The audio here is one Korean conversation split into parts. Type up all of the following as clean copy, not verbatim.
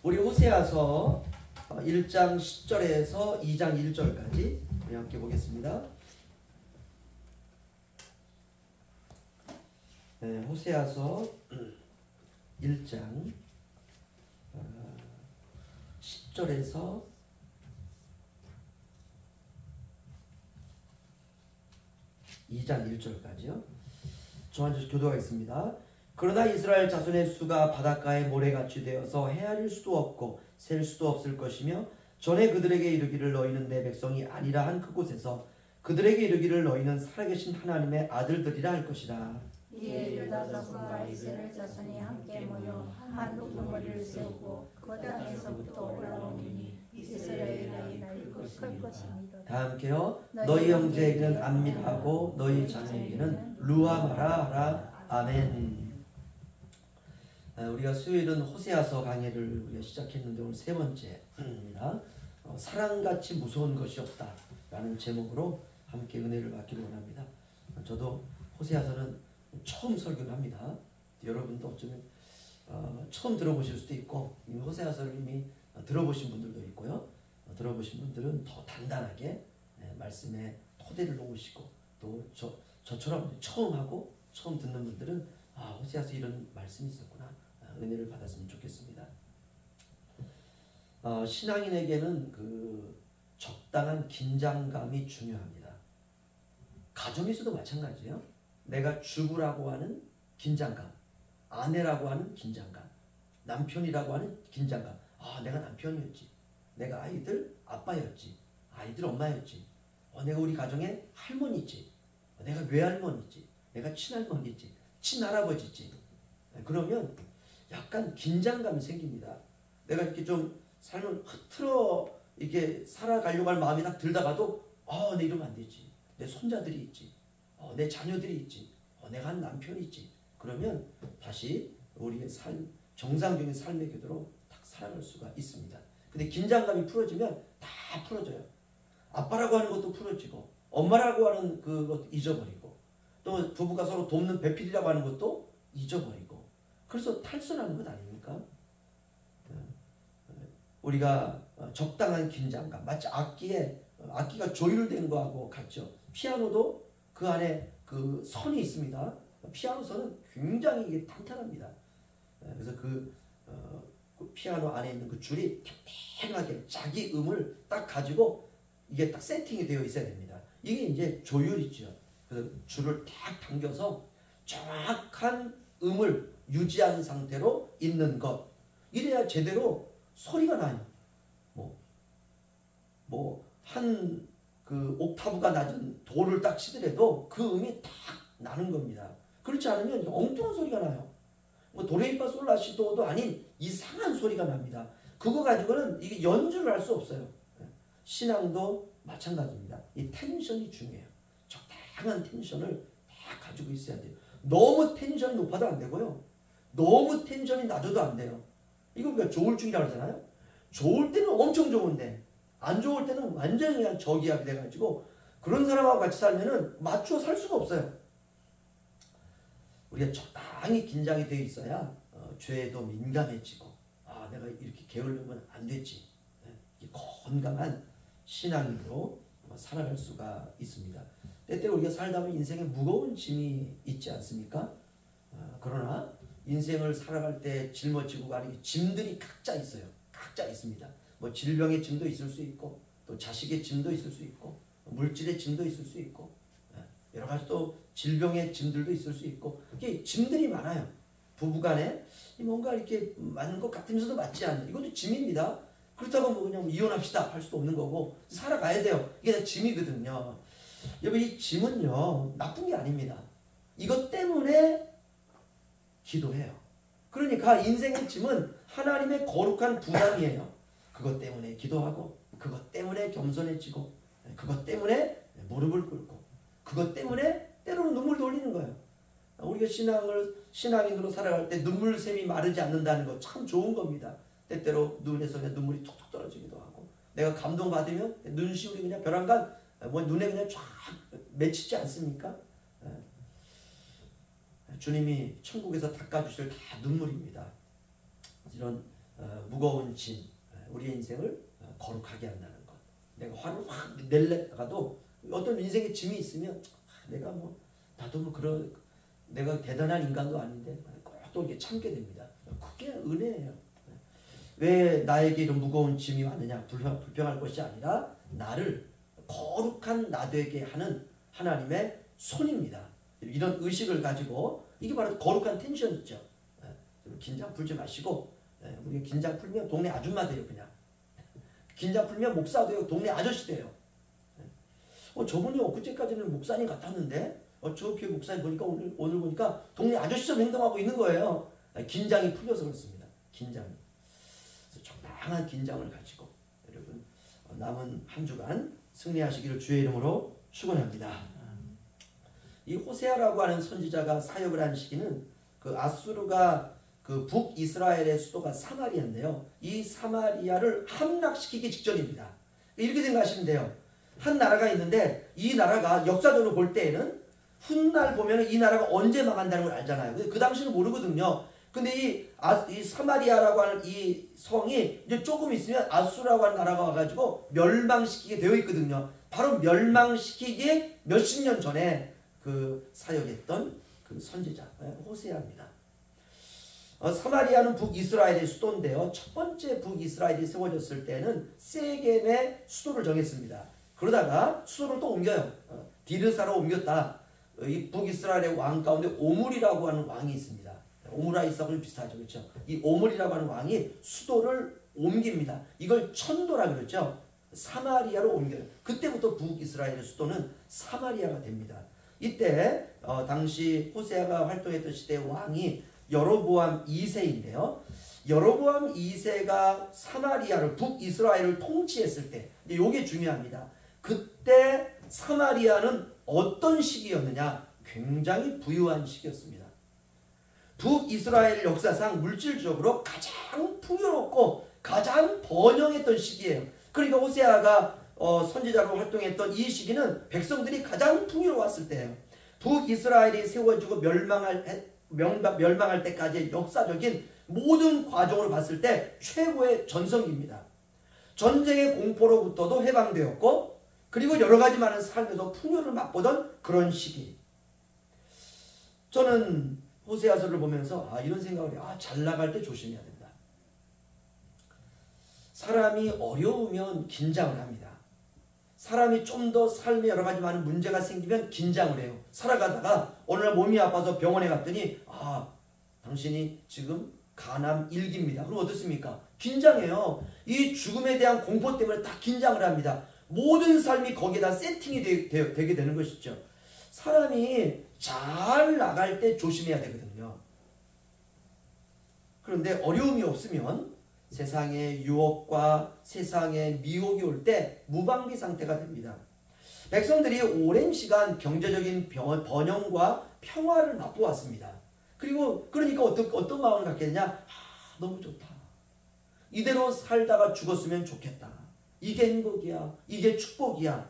우리 호세아서 1장 10절에서 2장 1절까지 우리 함께 보겠습니다. 네, 호세아서 1장 10절에서 2장 1절까지요. 저와 교도하겠습니다. 그러나 이스라엘 자손의 수가 바닷가에 모래같이 되어서 헤아릴 수도 없고 셀 수도 없을 것이며 전에 그들에게 이르기를 너희는 내 백성이 아니라 한 그곳에서 그들에게 이르기를 너희는 살아계신 하나님의 아들들이라 할 것이라. 이에 유다 자손과 이스라엘 자손이 함께 모여 한 우두머리를 세우고 그 땅에서부터 올라오니 이스라엘이 클 것입니다. 다 함께요. 너희 형제에게는 암미하고 너희 자녀에게는 루아마라 하라. 아멘. 우리가 수요일은 호세아서 강의를 우리가 시작했는데 오늘 세 번째입니다. 사랑같이 무서운 것이 없다 라는 제목으로 함께 은혜를 받기를 원합니다. 저도 호세아서는 처음 설교를 합니다. 여러분도 어쩌면 처음 들어보실 수도 있고 이미 호세아서를 이미 들어보신 분들도 있고요. 들어보신 분들은 더 단단하게 말씀에 토대를 놓으시고 또 저처럼 처음 하고 처음 듣는 분들은 호세아서 이런 말씀이 있었구나 은혜를 받았으면 좋겠습니다. 신앙인에게는 그 적당한 긴장감이 중요합니다. 가정에서도 마찬가지예요. 내가 주부라고 하는 긴장감, 아내라고 하는 긴장감, 남편이라고 하는 긴장감. 내가 남편이었지, 내가 아이들 아빠였지, 아이들 엄마였지, 내가 우리 가정의 할머니지, 내가 외할머니지, 내가 친할머니지, 친할아버지지. 그러면 약간 긴장감이 생깁니다. 내가 이렇게 좀 삶을 흐트러 이렇게 살아가려고 하는 마음이 딱 들다가도 내 이러면 안 되지. 내 손자들이 있지. 내 자녀들이 있지. 내가 한 남편이 있지. 그러면 다시 우리의 정상적인 삶의 궤도로 딱 살아갈 수가 있습니다. 근데 긴장감이 풀어지면 다 풀어져요. 아빠라고 하는 것도 풀어지고 엄마라고 하는 그것도 잊어버리고 또 부부가 서로 돕는 배필이라고 하는 것도 잊어버리고 그래서 탈선하는 것 아닙니까? 우리가 적당한 긴장감, 마치 악기가 조율된 거하고 같죠. 피아노도 그 안에 그 선이 있습니다. 피아노 선은 굉장히 탄탄합니다. 그래서 그 피아노 안에 있는 그 줄이 탱탱하게 자기 음을 딱 가지고 이게 딱 세팅이 되어 있어야 됩니다. 이게 이제 조율이죠. 그래서 줄을 딱 당겨서 정확한 음을 유지한 상태로 있는 것. 이래야 제대로 소리가 나요. 한 그 옥타브가 낮은 도를 딱 치더라도 그 음이 딱 나는 겁니다. 그렇지 않으면 엉뚱한 소리가 나요. 도레미파솔라시도도 아닌 이상한 소리가 납니다. 그거 가지고는 이게 연주를 할 수 없어요. 신앙도 마찬가지입니다. 이 텐션이 중요해요. 적당한 텐션을 다 가지고 있어야 돼요. 너무 텐션이 높아도 안 되고요. 너무 텐션이 낮아도 안 돼요. 이거 우리가 조울증이라고 하잖아요. 좋을 때는 엄청 좋은데 안 좋을 때는 완전히 그냥 저기압이 돼가지고 그런 사람하고 같이 살면은 맞추어 살 수가 없어요. 우리가 적당히 긴장이 되어 있어야 죄에도 민감해지고 내가 이렇게 게으르면 안 되지. 건강한 신앙인으로 살아갈 수가 있습니다. 때때로 우리가 살다 보면 인생에 무거운 짐이 있지 않습니까? 그러나 인생을 살아갈 때 짊어지고 가는 짐들이 각자 있어요. 각자 있습니다. 질병의 짐도 있을 수 있고 또 자식의 짐도 있을 수 있고 물질의 짐도 있을 수 있고 여러 가지 또 질병의 짐들도 있을 수 있고 이게 짐들이 많아요. 부부간에 뭔가 이렇게 맞는 것 같으면서도 맞지 않는 이것도 짐입니다. 그렇다고 그냥 이혼합시다 할 수도 없는 거고 살아가야 돼요. 이게 다 짐이거든요. 여러분 이 짐은요 나쁜 게 아닙니다. 이것 때문에 기도해요. 그러니까 인생의 짐은 하나님의 거룩한 부담이에요. 그것 때문에 기도하고 그것 때문에 겸손해지고 그것 때문에 무릎을 꿇고 그것 때문에 때로는 눈물도 흘리는 거예요. 우리가 신앙인으로 살아갈 때 눈물샘이 마르지 않는다는 거 참 좋은 겁니다. 때때로 눈에서 그냥 눈물이 툭툭 떨어지기도 하고 내가 감동받으면 눈시울이 그냥 벼랑간 눈에 그냥 쫙 맺히지 않습니까? 주님이 천국에서 닦아주실 다 눈물입니다. 이런 무거운 짐, 우리의 인생을 거룩하게 한다는 것. 내가 화를 확 내려가도 어떤 인생의 짐이 있으면 내가 뭐 나도 뭐 그런 내가 대단한 인간도 아닌데 꼭 또 이렇게 참게 됩니다. 그게 은혜예요. 왜 나에게 이런 무거운 짐이 왔느냐? 불평할 것이 아니라 나를 거룩한 나 되게 하는 하나님의 손입니다. 이런 의식을 가지고 이게 바로 거룩한 텐션이죠. 긴장 풀지 마시고 우리가 긴장 풀면 동네 아줌마 돼요. 그냥 긴장 풀면 목사 돼요. 동네 아저씨 돼요. 저분이 엊그제까지는 목사님 같았는데 저 교회 목사님 보니까 오늘 보니까 동네 아저씨처럼 행동하고 있는 거예요. 긴장이 풀려서 그렇습니다. 긴장이. 그래서 적당한 긴장을 가지고 여러분 남은 한 주간 승리하시기를 주의 이름으로 축원합니다. 이 호세아라고 하는 선지자가 사역을 한 시기는 그 아수르가 그 북이스라엘의 수도가 사마리아인데요. 이 사마리아를 함락시키기 직전입니다. 이렇게 생각하시면 돼요. 한 나라가 있는데 이 나라가 역사적으로 볼 때에는 훗날 보면 이 나라가 언제 망한다는 걸 알잖아요. 근데 그 당시는 모르거든요. 근데 이 사마리아라고 하는 이 성이 이제 조금 있으면 아수라고 하는 나라가 와가지고 멸망시키게 되어 있거든요. 바로 멸망시키기 몇십 년 전에 그 사역했던 그 선지자 호세아입니다. 사마리아는 북이스라엘의 수도인데요. 첫 번째 북이스라엘이 세워졌을 때는 세겜의 수도를 정했습니다. 그러다가 수도를 또 옮겨요. 디르사로 옮겼다. 이 북이스라엘의 왕 가운데 오므리라고 하는 왕이 있습니다. 오므라이스하고 비슷하죠. 그렇죠? 이 오므리라고 하는 왕이 수도를 옮깁니다. 이걸 천도라 그러죠. 사마리아로 옮겨요. 그때부터 북이스라엘의 수도는 사마리아가 됩니다. 이때 당시 호세아가 활동했던 시대의 왕이 여로보암 2세인데요. 여로보암 2세가 사마리아를 북이스라엘을 통치했을 때 이게 중요합니다. 그때 사마리아는 어떤 시기였느냐? 굉장히 부유한 시기였습니다. 북이스라엘 역사상 물질적으로 가장 풍요롭고 가장 번영했던 시기예요. 그러니까 호세아가 선지자로 활동했던 이 시기는 백성들이 가장 풍요로웠을 때예요. 북이스라엘이 세워지고 멸망할 때까지의 역사적인 모든 과정으로 봤을 때 최고의 전성기입니다. 전쟁의 공포로부터도 해방되었고 그리고 여러 가지 많은 삶에서 풍요를 맛보던 그런 시기. 저는 호세아서를 보면서 이런 생각을 해요. 잘 나갈 때 조심해야 된다. 사람이 어려우면 긴장을 합니다. 사람이 좀 더 삶에 여러 가지 많은 문제가 생기면 긴장을 해요. 살아가다가 어느 날 몸이 아파서 병원에 갔더니 당신이 지금 간암 1기입니다. 그럼 어떻습니까? 긴장해요. 이 죽음에 대한 공포 때문에 다 긴장을 합니다. 모든 삶이 거기에다 세팅이 되게 되는 것이죠. 사람이 잘 나갈 때 조심해야 되거든요. 그런데 어려움이 없으면 세상의 유혹과 세상의 미혹이 올 때 무방비 상태가 됩니다. 백성들이 오랜 시간 경제적인 번영과 평화를 맛보았습니다. 그러니까 어떤 마음을 갖게 되냐? 너무 좋다. 이대로 살다가 죽었으면 좋겠다. 이게 행복이야. 이게 축복이야.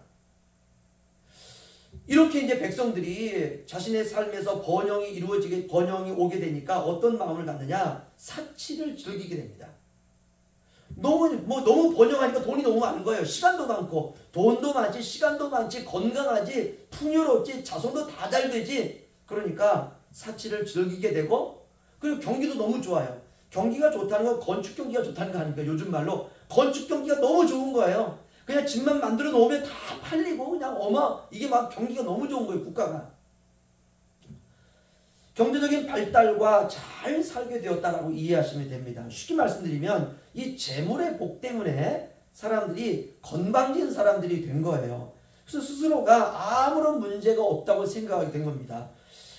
이렇게 이제 백성들이 자신의 삶에서 번영이 오게 되니까 어떤 마음을 갖느냐? 사치를 즐기게 됩니다. 너무 번영하니까 돈이 너무 많은 거예요. 시간도 많고, 돈도 많지, 시간도 많지, 건강하지, 풍요롭지, 자손도 다 잘 되지. 그러니까 사치를 즐기게 되고, 그리고 경기도 너무 좋아요. 경기가 좋다는 건 건축 경기가 좋다는 거 아닙니까? 요즘 말로 건축 경기가 너무 좋은 거예요. 그냥 집만 만들어 놓으면 다 팔리고 그냥 이게 막 경기가 너무 좋은 거예요. 국가가. 경제적인 발달과 잘 살게 되었다라고 이해하시면 됩니다. 쉽게 말씀드리면 이 재물의 복 때문에 사람들이 건방진 사람들이 된 거예요. 그래서 스스로가 아무런 문제가 없다고 생각하게 된 겁니다.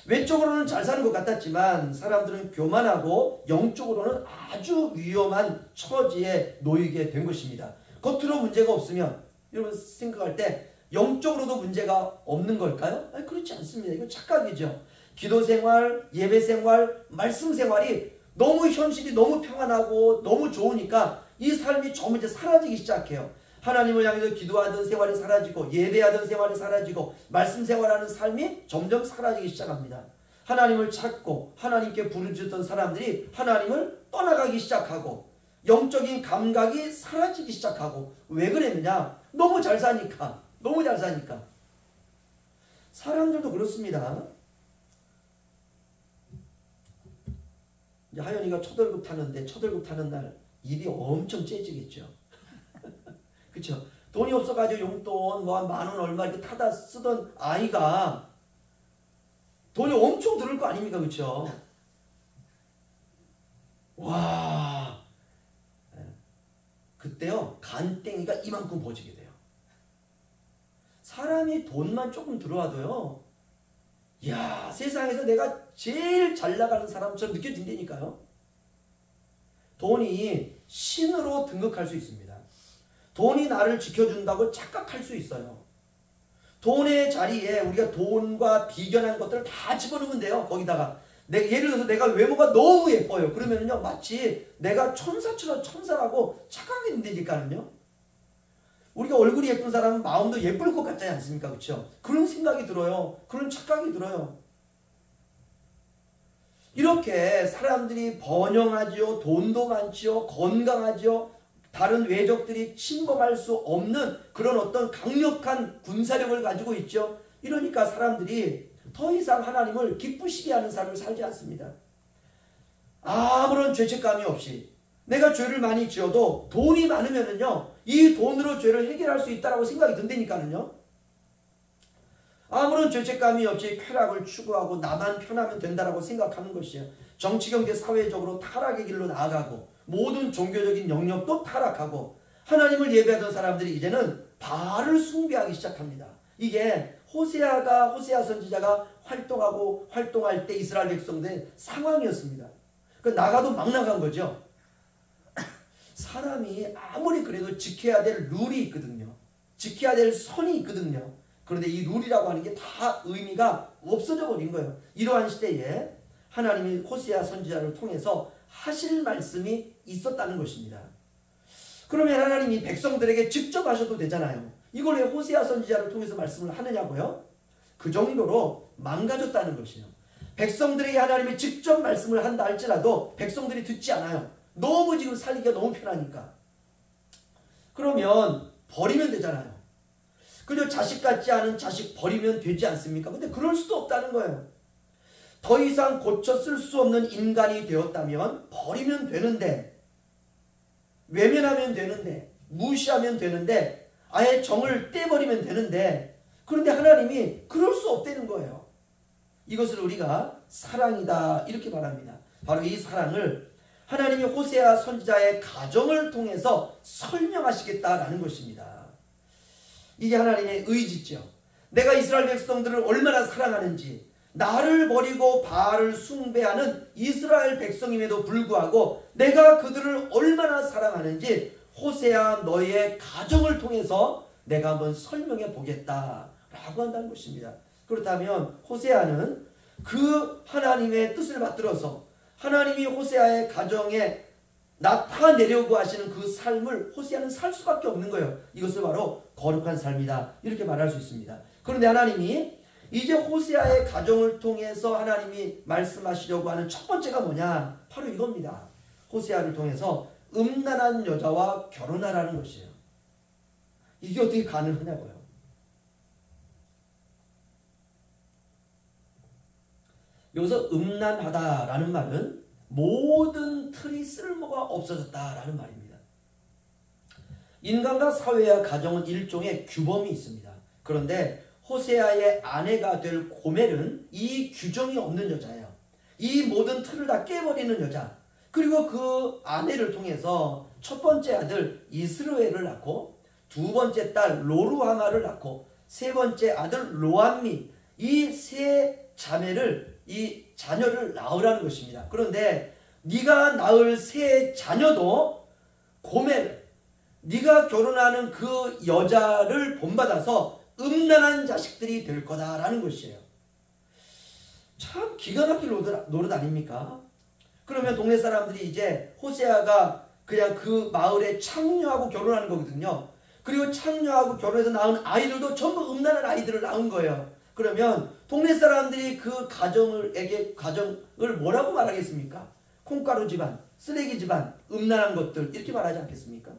외적으로는 잘 사는 것 같았지만 사람들은 교만하고 영적으로는 아주 위험한 처지에 놓이게 된 것입니다. 겉으로 문제가 없으면 여러분 생각할 때 영적으로도 문제가 없는 걸까요? 그렇지 않습니다. 이건 착각이죠. 기도생활, 예배생활, 말씀생활이 너무 현실이 너무 평안하고 너무 좋으니까 이 삶이 좀 이제 사라지기 시작해요. 하나님을 향해서 기도하던 생활이 사라지고 예배하던 생활이 사라지고 말씀 생활하는 삶이 점점 사라지기 시작합니다. 하나님을 찾고 하나님께 부르짖던 사람들이 하나님을 떠나가기 시작하고 영적인 감각이 사라지기 시작하고, 왜 그랬느냐? 너무 잘 사니까. 너무 잘 사니까. 사람들도 그렇습니다. 이제 하연이가 초등급 타는데, 초등급 타는 날 일이 엄청 째지겠죠. 그쵸? 돈이 없어가지고 용돈 뭐 한 10,000원 얼마 이렇게 타다 쓰던 아이가 돈이 엄청 들을 거 아닙니까? 그쵸? 와, 그때요 간땡이가 이만큼 버지게 돼요. 사람이 돈만 조금 들어와도요, 야, 세상에서 내가 제일 잘 나가는 사람처럼 느껴진다니까요. 돈이 신으로 등극할 수 있습니다. 돈이 나를 지켜준다고 착각할 수 있어요. 돈의 자리에 우리가 돈과 비견한 것들을 다 집어넣으면 돼요. 거기다가 예를 들어서 내가 외모가 너무 예뻐요. 그러면요 마치 내가 천사처럼 천사라고 착각하게 된다니까요. 우리가 얼굴이 예쁜 사람은 마음도 예쁠 것 같지 않습니까? 그렇죠? 그런 생각이 들어요. 그런 착각이 들어요. 이렇게 사람들이 번영하지요. 돈도 많지요. 건강하지요. 다른 외적들이 침범할 수 없는 그런 어떤 강력한 군사력을 가지고 있죠. 이러니까 사람들이 더 이상 하나님을 기쁘시게 하는 삶을 살지 않습니다. 아무런 죄책감이 없이 내가 죄를 많이 지어도 돈이 많으면은요, 이 돈으로 죄를 해결할 수 있다라고 생각이 든다니까는요. 아무런 죄책감이 없이 쾌락을 추구하고 나만 편하면 된다라고 생각하는 것이에요. 정치, 경제, 사회적으로 타락의 길로 나아가고 모든 종교적인 영역도 타락하고 하나님을 예배하던 사람들이 이제는 바알을 숭배하기 시작합니다. 이게 호세아 선지자가 활동할 때 이스라엘 백성들의 상황이었습니다. 그 나가도 막 나간 거죠. 사람이 아무리 그래도 지켜야 될 룰이 있거든요. 지켜야 될 선이 있거든요. 그런데 이 룰이라고 하는 게 다 의미가 없어져 버린 거예요. 이러한 시대에 하나님이 호세아 선지자를 통해서 하실 말씀이 있었다는 것입니다. 그러면 하나님이 백성들에게 직접 하셔도 되잖아요. 이걸 왜 호세아 선지자를 통해서 말씀을 하느냐고요? 그 정도로 망가졌다는 것이에요. 백성들에게 하나님이 직접 말씀을 한다 할지라도 백성들이 듣지 않아요. 너무 지금 살기가 너무 편하니까. 그러면 버리면 되잖아요. 그저 자식 같지 않은 자식 버리면 되지 않습니까? 근데 그럴 수도 없다는 거예요. 더 이상 고쳐 쓸 수 없는 인간이 되었다면 버리면 되는데, 외면하면 되는데, 무시하면 되는데, 아예 정을 떼버리면 되는데, 그런데 하나님이 그럴 수 없다는 거예요. 이것을 우리가 사랑이다 이렇게 말합니다. 바로 이 사랑을 하나님이 호세아 선지자의 가정을 통해서 설명하시겠다라는 것입니다. 이게 하나님의 의지죠. 내가 이스라엘 백성들을 얼마나 사랑하는지, 나를 버리고 바알을 숭배하는 이스라엘 백성임에도 불구하고 내가 그들을 얼마나 사랑하는지 호세아 너의 가정을 통해서 내가 한번 설명해 보겠다라고 한다는 것입니다. 그렇다면 호세아는 그 하나님의 뜻을 받들어서 하나님이 호세아의 가정에 나타내려고 하시는 그 삶을 호세아는 살 수밖에 없는 거예요. 이것을 바로 거룩한 삶이다 이렇게 말할 수 있습니다. 그런데 하나님이 이제 호세아의 가정을 통해서 하나님이 말씀하시려고 하는 첫 번째가 뭐냐? 바로 이겁니다. 호세아를 통해서 음란한 여자와 결혼하라는 것이에요. 이게 어떻게 가능하냐고요. 여기서 음란하다라는 말은 모든 틀이 쓸모가 없어졌다라는 말입니다. 인간과 사회와 가정은 일종의 규범이 있습니다. 그런데 호세아의 아내가 될 고멜은 이 규정이 없는 여자예요. 이 모든 틀을 다 깨버리는 여자. 그리고 그 아내를 통해서 첫 번째 아들 이스르엘을 낳고 두 번째 딸 로루하마를 낳고 세 번째 아들 로암미, 이 세 이 자녀를 낳으라는 것입니다. 그런데 네가 낳을 세 자녀도 고멜, 네가 결혼하는 그 여자를 본받아서 음란한 자식들이 될 거다라는 것이에요. 참 기가 막힐 노릇 아닙니까? 그러면 동네 사람들이 이제 호세아가 그냥 그 마을에 창녀하고 결혼하는 거거든요. 그리고 창녀하고 결혼해서 낳은 아이들도 전부 음란한 아이들을 낳은 거예요. 그러면 동네 사람들이 그 가정을 뭐라고 말하겠습니까? 콩가루 집안, 쓰레기 집안, 음란한 것들 이렇게 말하지 않겠습니까?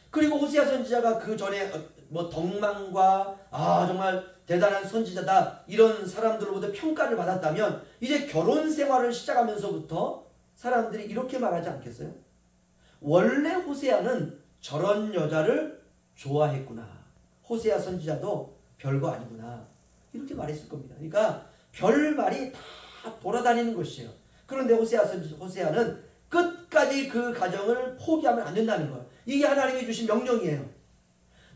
그리고 호세아 선지자가 그 전에 뭐 덕망과 정말 대단한 선지자다 이런 사람들로부터 평가를 받았다면 이제 결혼 생활을 시작하면서부터 사람들이 이렇게 말하지 않겠어요? 원래 호세아는 저런 여자를 좋아했구나. 호세아 선지자도 별거 아니구나. 이렇게 말했을 겁니다. 그러니까 별말이 다 돌아다니는 것이에요. 그런데 호세아는 끝까지 그 가정을 포기하면 안 된다는 거예요. 이게 하나님이 주신 명령이에요.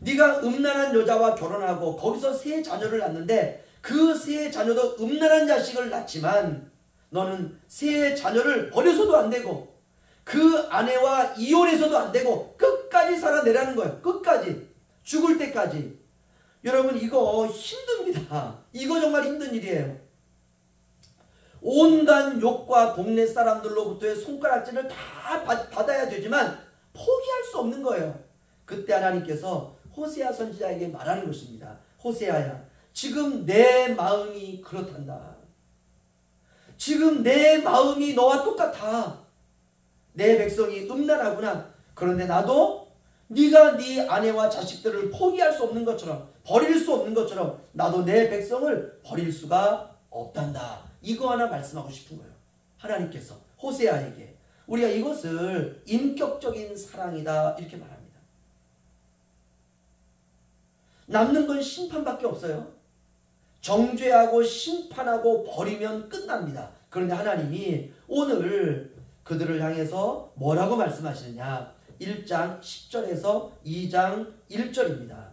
네가 음란한 여자와 결혼하고 거기서 세 자녀를 낳는데 그 세 자녀도 음란한 자식을 낳지만 너는 세 자녀를 버려서도 안 되고 그 아내와 이혼해서도 안 되고 끝까지 살아내라는 거예요. 끝까지. 죽을 때까지. 여러분 이거 힘듭니다. 이거 정말 힘든 일이에요. 온갖 욕과 동네 사람들로부터의 손가락질을 다 받아야 되지만 포기할 수 없는 거예요. 그때 하나님께서 호세아 선지자에게 말하는 것입니다. 호세아야, 지금 내 마음이 그렇단다. 지금 내 마음이 너와 똑같아. 내 백성이 음란하구나. 그런데 나도 네가 네 아내와 자식들을 포기할 수 없는 것처럼, 버릴 수 없는 것처럼 나도 내 백성을 버릴 수가 없단다. 이거 하나 말씀하고 싶은 거예요. 하나님께서 호세아에게. 우리가 이것을 인격적인 사랑이다 이렇게 말합니다. 남는 건 심판밖에 없어요. 정죄하고 심판하고 버리면 끝납니다. 그런데 하나님이 오늘 그들을 향해서 뭐라고 말씀하시느냐. 1장 10절에서 2장 1절입니다.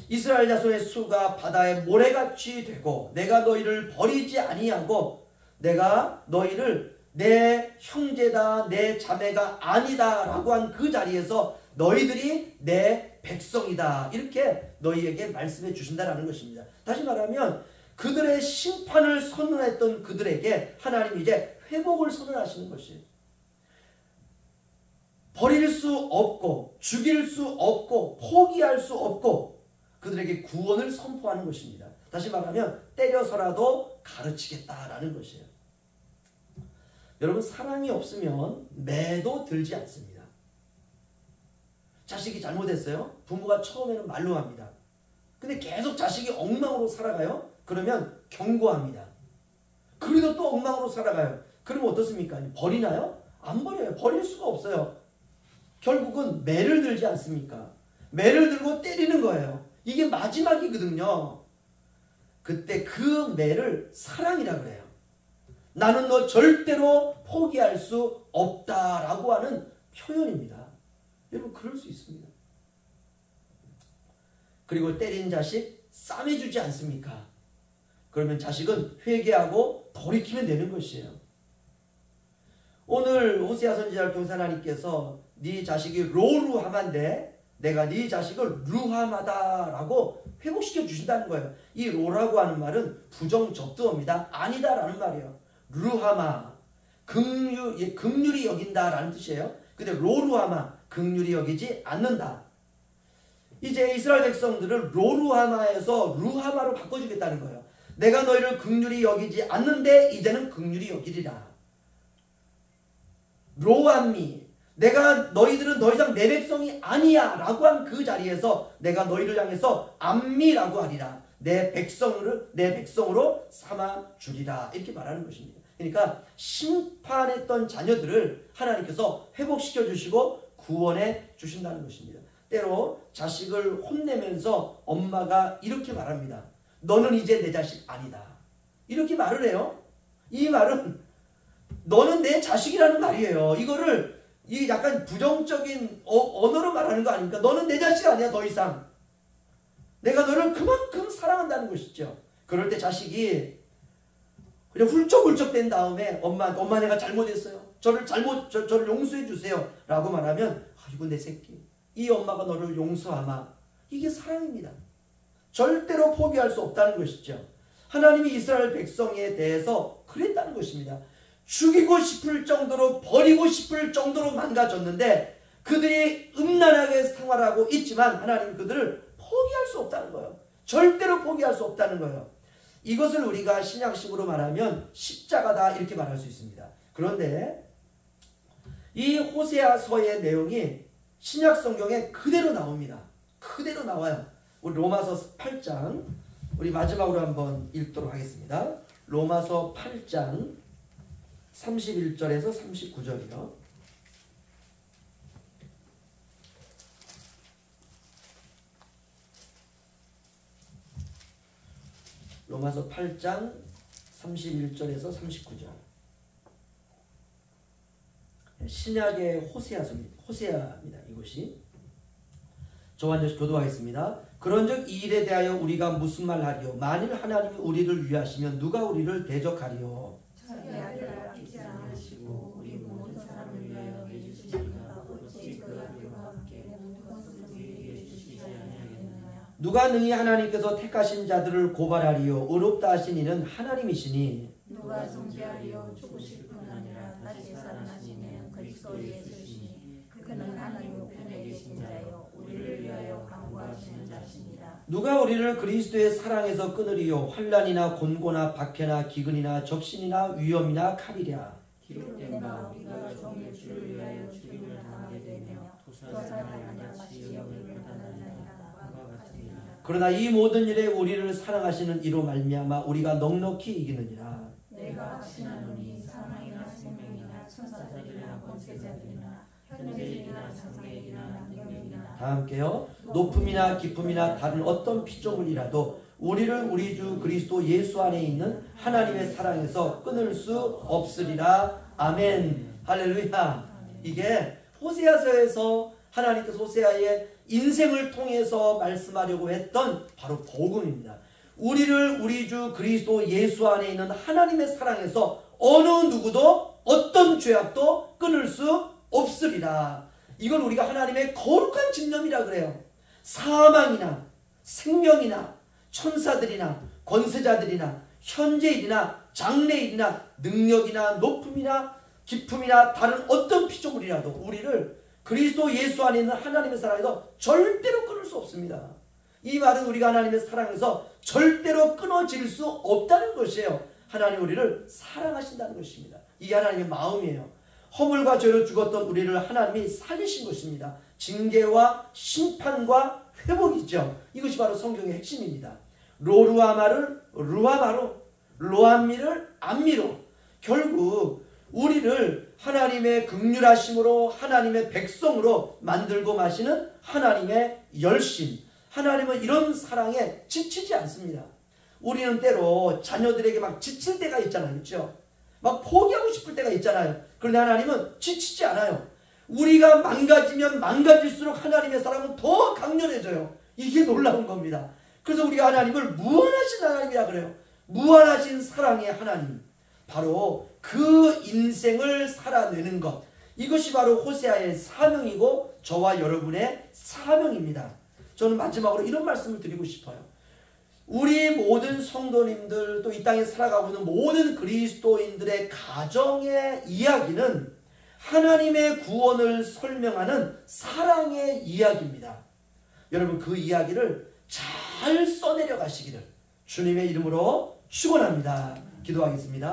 이스라엘 자손의 수가 바다의 모래같이 되고 내가 너희를 버리지 아니하고 내가 너희를 내 형제다 내 자매가 아니다 라고 한 그 자리에서 너희들이 내 백성이다 이렇게 너희에게 말씀해 주신다라는 것입니다. 다시 말하면 그들의 심판을 선언했던 그들에게 하나님이 이제 회복을 선언하시는 것이에요. 버릴 수 없고 죽일 수 없고 포기할 수 없고 그들에게 구원을 선포하는 것입니다. 다시 말하면 때려서라도 가르치겠다라는 것이에요. 여러분 사랑이 없으면 매도 들지 않습니다. 자식이 잘못했어요. 부모가 처음에는 말로 합니다. 근데 계속 자식이 엉망으로 살아가요. 그러면 경고합니다. 그래도 또 엉망으로 살아가요. 그러면 어떻습니까? 버리나요? 안 버려요. 버릴 수가 없어요. 결국은 매를 들지 않습니까? 매를 들고 때리는 거예요. 이게 마지막이거든요. 그때 그 매를 사랑이라 그래요. 나는 너 절대로 포기할 수 없다라고 하는 표현입니다. 여러분 그럴 수 있습니다. 그리고 때린 자식 싸매주지 않습니까? 그러면 자식은 회개하고 돌이키면 되는 것이에요. 오늘 호세아 선지자를 통해서 하나님께서 네 자식이 로루하마인데 내가 네 자식을 루하마다라고 회복시켜 주신다는 거예요. 이 로라고 하는 말은 부정적두어입니다. 아니다라는 말이에요. 루하마, 긍휼히 여긴다라는 뜻이에요. 근데 로루하마, 긍휼히 여기지 않는다. 이제 이스라엘 백성들을 로루하마에서 루하마로 바꿔주겠다는 거예요. 내가 너희를 긍휼히 여기지 않는데 이제는 긍휼히 여기리라. 로암미, 내가 너희들은 더 이상 내 백성이 아니야 라고 한 그 자리에서 내가 너희를 향해서 암미라고 하리라. 내 백성으로 삼아 주리라. 이렇게 말하는 것입니다. 그러니까 심판했던 자녀들을 하나님께서 회복시켜 주시고 구원해 주신다는 것입니다. 때로 자식을 혼내면서 엄마가 이렇게 말합니다. 너는 이제 내 자식 아니다. 이렇게 말을 해요. 이 말은 너는 내 자식이라는 말이에요. 이거를 이 약간 부정적인 언어로 말하는 거 아닙니까? 너는 내 자식 아니야 더 이상. 내가 너를 그만큼 사랑한다는 것이죠. 그럴 때 자식이 그냥 훌쩍훌쩍 된 다음에 엄마 내가 잘못했어요. 저를 용서해 주세요. 라고 말하면 아이고 내 새끼. 이 엄마가 너를 용서하마. 이게 사랑입니다. 절대로 포기할 수 없다는 것이죠. 하나님이 이스라엘 백성에 대해서 그랬다는 것입니다. 죽이고 싶을 정도로 버리고 싶을 정도로 망가졌는데 그들이 음란하게 생활하고 있지만 하나님 그들을 포기할 수 없다는 거예요. 절대로 포기할 수 없다는 거예요. 이것을 우리가 신약식으로 말하면 십자가다 이렇게 말할 수 있습니다. 그런데 이 호세아서의 내용이 신약 성경에 그대로 나옵니다. 그대로 나와요. 우리 로마서 8장 우리 마지막으로 한번 읽도록 하겠습니다. 로마서 8장 31절에서 39절이요. 로마서 8장 31절에서 39절. 신약의 호세아입니다. 이것이. 저와 이제 교도하겠습니다. 그런즉 이 일에 대하여 우리가 무슨 말하리요? 만일 하나님이 우리를 위하시면 누가 우리를 대적하리요? 자기 아들을 아끼지 않으시고 우리 모든 사람을 위하여 해주시니까 어찌 그 아들과 함께 모든 것을 우리에게 주시지 아니하겠느냐. 누가 능히 하나님께서 택하신 자들을 고발하리요? 의롭다 하신 이는 하나님이시니. 누가 정죄하리요? 죽으실 뿐 아니라 다시 살아나시는 그리스도 예수시니 그는 하나님 우편에 계신 자요 우리를 위하여 간구하시는 자십니다. 누가 우리를 그리스도의 사랑에서 끊으리요? 환난이나 곤고나 박해나 기근이나 적신이나 위험이나 칼이랴. 기록된 바 우리가 종일 주를 위하여 죽임을 당하게 되며 도살하는 같이 여김을 받느니라. 그러나 이 모든 일에 우리를 사랑하시는 이로 말미암아 우리가 넉넉히 이기느니라. 내가 확신하노니 사망이나 생명이나 천사들이나 권세자들이나 현재이나 장래이나 능력이나 다 함께요. 높음이나 깊음이나 다른 어떤 피조물이라도 우리를 우리 주 그리스도 예수 안에 있는 하나님의 사랑에서 끊을 수 없으리라. 아멘. 할렐루야. 이게 호세아서에서 하나님께서 호세아의 인생을 통해서 말씀하려고 했던 바로 복음입니다. 우리를 우리 주 그리스도 예수 안에 있는 하나님의 사랑에서 어느 누구도 어떤 죄악도 끊을 수 없으리라. 이걸 우리가 하나님의 거룩한 집념이라 그래요. 사망이나 생명이나 천사들이나 권세자들이나 현재일이나 장래일이나 능력이나 높음이나 깊음이나 다른 어떤 피조물이라도 우리를 그리스도 예수 안에 있는 하나님의 사랑에서 절대로 끊을 수 없습니다. 이 말은 우리가 하나님의 사랑에서 절대로 끊어질 수 없다는 것이에요. 하나님 우리를 사랑하신다는 것입니다. 이게 하나님의 마음이에요. 허물과 죄로 죽었던 우리를 하나님이 살리신 것입니다. 징계와 심판과 회복이죠. 이것이 바로 성경의 핵심입니다. 로루아마를 루아마로, 로암미를 암미로. 결국 우리를 하나님의 긍휼하심으로 하나님의 백성으로 만들고 마시는 하나님의 열심. 하나님은 이런 사랑에 지치지 않습니다. 우리는 때로 자녀들에게 막 지칠 때가 있잖아요. 그렇죠? 막 포기하고 싶을 때가 있잖아요. 그런데 하나님은 지치지 않아요. 우리가 망가지면 망가질수록 하나님의 사랑은 더 강렬해져요. 이게 놀라운 겁니다. 그래서 우리가 하나님을 무한하신 하나님이라 그래요. 무한하신 사랑의 하나님. 바로 그 인생을 살아내는 것. 이것이 바로 호세아의 사명이고 저와 여러분의 사명입니다. 저는 마지막으로 이런 말씀을 드리고 싶어요. 우리 모든 성도님들 또 이 땅에 살아가고 있는 모든 그리스도인들의 가정의 이야기는 하나님의 구원을 설명하는 사랑의 이야기입니다. 여러분 그 이야기를 잘 써내려 가시기를 주님의 이름으로 축원합니다. 기도하겠습니다.